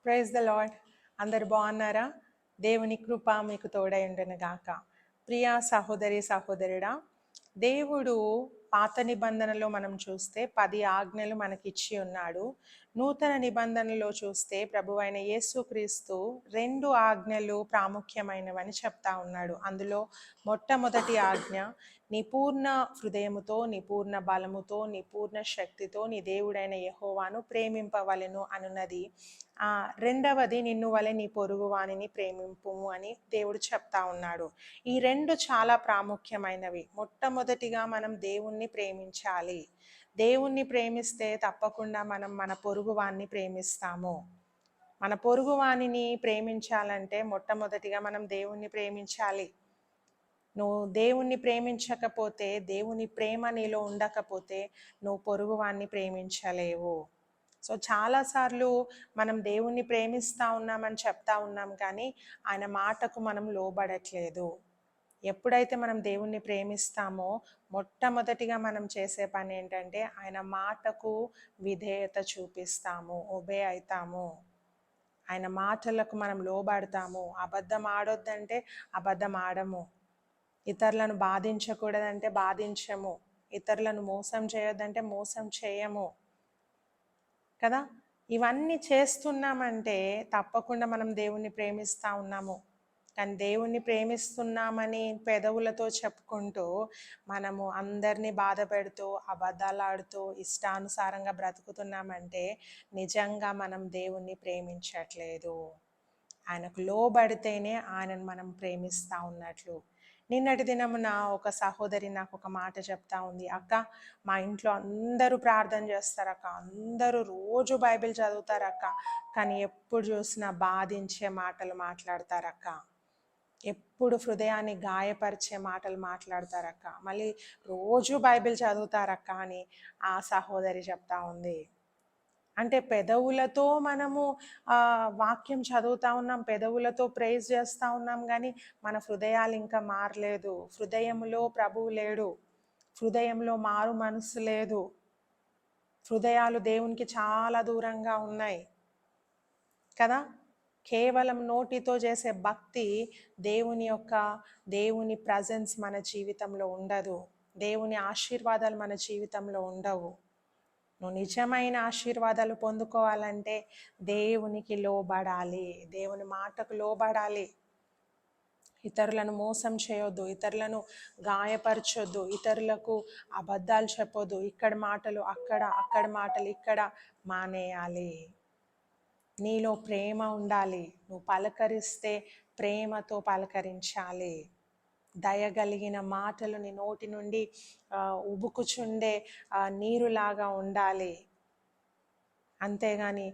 Praise the lord. అందరు బాగున్నారా? దేవుని కృప మీకు తోడై ఉండును గాక. ప్రియా సహోదరి సహోదరుడా, దేవుడు పాత నిబంధనలో మనం చూస్తే 10 ఆజ్ఞలు మనకిచ్చి ఉన్నాడు. నూతన నిబంధనలో చూస్తే ప్రభువైన యేసుక్రీస్తు 2 ఆజ్ఞలు ప్రాముఖ్యమైనవని చెప్తా ఉన్నాడు. అందులో మొట్టమొదటి ఆజ్ఞ, నీ పూర్ణ హృదయముతో, నీ పూర్ణ బలముతో, నీ పూర్ణ శక్తితో నీ దేవుడైన యెహోవాను ప్రేమింపవలెను అనున్నది. రెండవది, నిన్ను వలె నీ పొరుగు వానిని ప్రేమింపుము అని దేవుడు చెప్తా ఉన్నాడు. ఈ 2 చాలా ప్రాముఖ్యమైనవి. మొట్టమొదటిగా మనం దేవుణ్ణి ప్రేమించాలి. దేవుణ్ణి ప్రేమిస్తే తప్పకుండా మనం మన పొరుగు వాణ్ణి ప్రేమిస్తాము. మన పొరుగు వాణిని ప్రేమించాలంటే మొట్టమొదటిగా మనం దేవుణ్ణి ప్రేమించాలి. నువ్వు దేవుణ్ణి ప్రేమించకపోతే, దేవుని ప్రేమ నీలో ఉండకపోతే నువ్వు పొరుగు వాణ్ణి ప్రేమించలేవు. సో చాలాసార్లు మనం దేవుణ్ణి ప్రేమిస్తూ ఉన్నామని చెప్తా ఉన్నాం, కానీ ఆయన మాటకు మనం లోబడట్లేదు. ఎప్పుడైతే మనం దేవుణ్ణి ప్రేమిస్తామో మొట్టమొదటిగా మనం చేసే పని ఏంటంటే ఆయన మాటకు విధేయత చూపిస్తాము, ఒబే అవుతాము. ఆయన మాటలకు మనం లోబడతాము. అబద్ధం ఆడొద్దంటే అబద్ధం ఆడము. ఇతరులను బాధించకూడదంటే బాధించము. ఇతరులను మోసం చేయొద్దంటే మోసం చేయము కదా. ఇవన్నీ చేస్తున్నామంటే తప్పకుండా మనం దేవుణ్ణి ప్రేమిస్తూ ఉన్నాము. కానీ దేవుణ్ణి ప్రేమిస్తున్నామని పెదవులతో చెప్పుకుంటూ మనము అందరినీ బాధ పెడుతూ, అబద్ధాలు ఆడుతూ, ఇష్టానుసారంగా బ్రతుకుతున్నామంటే నిజంగా మనం దేవుణ్ణి ప్రేమించట్లేదు. ఆయనకు లోబడితేనే ఆయనను మనం ప్రేమిస్తూ ఉన్నట్లు. నిన్నటి దినమున ఒక సహోదరి నాకు ఒక మాట చెప్తా ఉంది. అక్క, మా ఇంట్లో అందరూ ప్రార్థన చేస్తారు అక్క, అందరూ రోజు బైబిల్ చదువుతారు అక్క, కానీ ఎప్పుడు చూసినా బాధించే మాటలు మాట్లాడతారక్క, ఎప్పుడు హృదయాన్ని గాయపరిచే మాటలు మాట్లాడతారక్క, మళ్ళీ రోజు బైబిల్ చదువుతారక్క అని ఆ సహోదరి చెప్తా ఉంది. అంటే పెదవులతో మనము వాక్యం చదువుతా ఉన్నాం, పెదవులతో ప్రైజ్ చేస్తూ ఉన్నాం, కానీ మన హృదయాలు ఇంకా మారలేదు. హృదయంలో ప్రభువు లేడు, హృదయంలో మారు మనసు లేదు. హృదయాలు దేవునికి చాలా దూరంగా ఉన్నాయి కదా. కేవలం నోటితో చేసే భక్తి దేవుని ప్రజెన్స్ మన జీవితంలో ఉండదు. దేవుని ఆశీర్వాదాలు మన జీవితంలో ఉండవు. నువ్వు నిజమైన ఆశీర్వాదాలు పొందుకోవాలంటే దేవునికి లోబడాలి, దేవుని మాటకు లోబడాలి. ఇతరులను మోసం చేయొద్దు, ఇతరులను గాయపరచొద్దు, ఇతరులకు అబద్ధాలు చెప్పొద్దు. ఇక్కడ మాటలు అక్కడ, అక్కడ మాటలు ఇక్కడ మానేయాలి. నీలో ప్రేమ ఉండాలి. నువ్వు పలకరిస్తే ప్రేమతో పలకరించాలి. దయగలిగిన మాటలు నీ నోటి నుండి ఉబుకుచుండే నీరులాగా ఉండాలి. అంతేగాని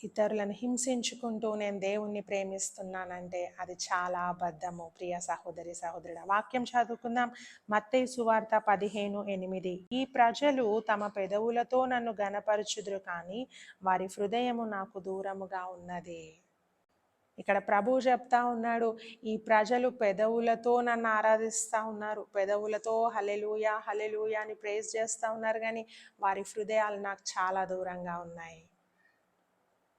ఇతరులను హింసించుకుంటూ నేను దేవుణ్ణి ప్రేమిస్తున్నానంటే అది చాలా అబద్ధము. ప్రియ సహోదరి సహోదరుడా, వాక్యం చదువుకుందాం. మత్తయి సువార్త 15:8. ఈ ప్రజలు తమ పెదవులతో నన్ను గనపరచుదురు, కానీ వారి హృదయము నాకు దూరముగా ఉన్నది. ఇక్కడ ప్రభువు చెప్తా ఉన్నాడు, ఈ ప్రజలు పెదవులతో నన్ను ఆరాధిస్తూ ఉన్నారు, పెదవులతో హల్లెలూయా హల్లెలూయా అని ప్రేజ్ చేస్తూ ఉన్నారు, కానీ వారి హృదయాలు నాకు చాలా దూరంగా ఉన్నాయి.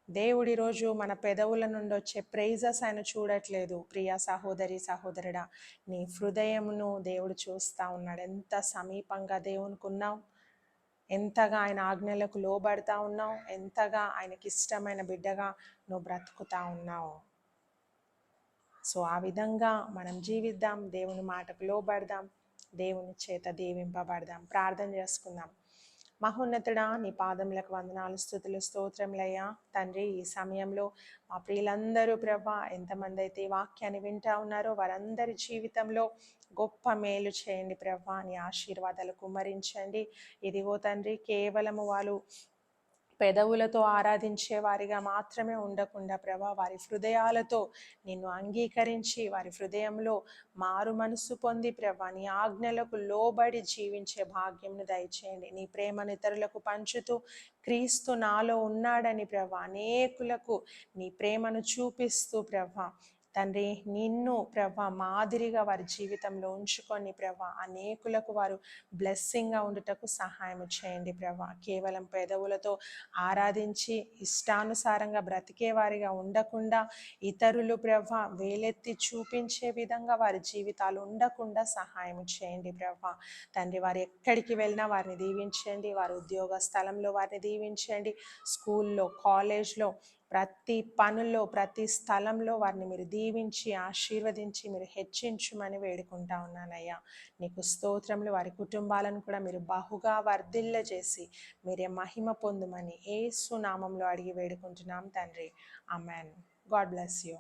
దేవుడి రోజు మన పెదవుల నుండి వచ్చే ప్రైజెస్ ఆయన చూడట్లేదు. ప్రియా సహోదరి సహోదరుడా, నీ హృదయమును దేవుడు చూస్తూ ఉన్నాడు. ఎంత సమీపంగా దేవునికి ఉన్నావు, ఎంతగా ఆయన ఆజ్ఞలకు లోబడతా ఉన్నావు, ఎంతగా ఆయనకి ఇష్టమైన బిడ్డగా నువ్వు బ్రతుకుతా ఉన్నావు. సో ఆ విధంగా మనం జీవిద్దాం, దేవుని మాటకు లోబడదాం, దేవుని చేత దీవింపబడదాం. ప్రార్థన చేసుకుందాం. మహోన్నతుడా, నీ పాదములకు వందనాలు, స్తుతులు, స్తోత్రములయ్యా. తండ్రి, ఈ సమయంలో మా ప్రియులందరూ ప్రభా, ఎంతమంది అయితే వాక్యాన్ని వింటా ఉన్నారో వారందరి జీవితంలో గొప్ప మేలు చేయండి ప్రభా. నీ ఆశీర్వాదాలు కుమ్మరించండి. ఇదిగో తండ్రి, కేవలము వాళ్ళు పెదవులతో ఆరాధించే వారిగా మాత్రమే ఉండకుండా ప్రభా, వారి హృదయాలతో నిన్ను అంగీకరించి వారి హృదయంలో మారు మనసు పొంది ప్రభా, నీ ఆజ్ఞలకు లోబడి జీవించే భాగ్యంను దయచేయండి. నీ ప్రేమను ఇతరులకు పంచుతూ క్రీస్తు నాలో ఉన్నాడని ప్రభా, అనేకులకు నీ ప్రేమను చూపిస్తూ ప్రభా, తండ్రి నిన్ను ప్రభా మాదిరిగా వారి జీవితంలో ఉంచుకొని ప్రభా అనేకులకు వారు బ్లెస్సింగ్గా ఉండుటకు సహాయం చేయండి ప్రభా. కేవలం పెదవులతో ఆరాధించి ఇష్టానుసారంగా బ్రతికే వారిగా ఉండకుండా ఇతరులు ప్రభా వేలెత్తి చూపించే విధంగా వారి జీవితాలు ఉండకుండా సహాయం చేయండి ప్రభా. తండ్రి వారు ఎక్కడికి వెళ్ళినా వారిని దీవించండి, వారి ఉద్యోగ స్థలంలో వారిని దీవించండి, స్కూల్లో కాలేజ్లో ప్రతి పనుల్లో ప్రతి స్థలంలో వారిని మీరు దీవించి ఆశీర్వదించి మీరు హెచ్చించుమని వేడుకుంటా ఉన్నానయ్యా. నీకు స్తోత్రములు. వారి కుటుంబాలను కూడా మీరు బహుగా వర్ధిల్ల చేసి మీరే మహిమ పొందుమని యేసు నామంలో అడిగి వేడుకుంటున్నాం తండ్రి. ఆమెన్. God bless you.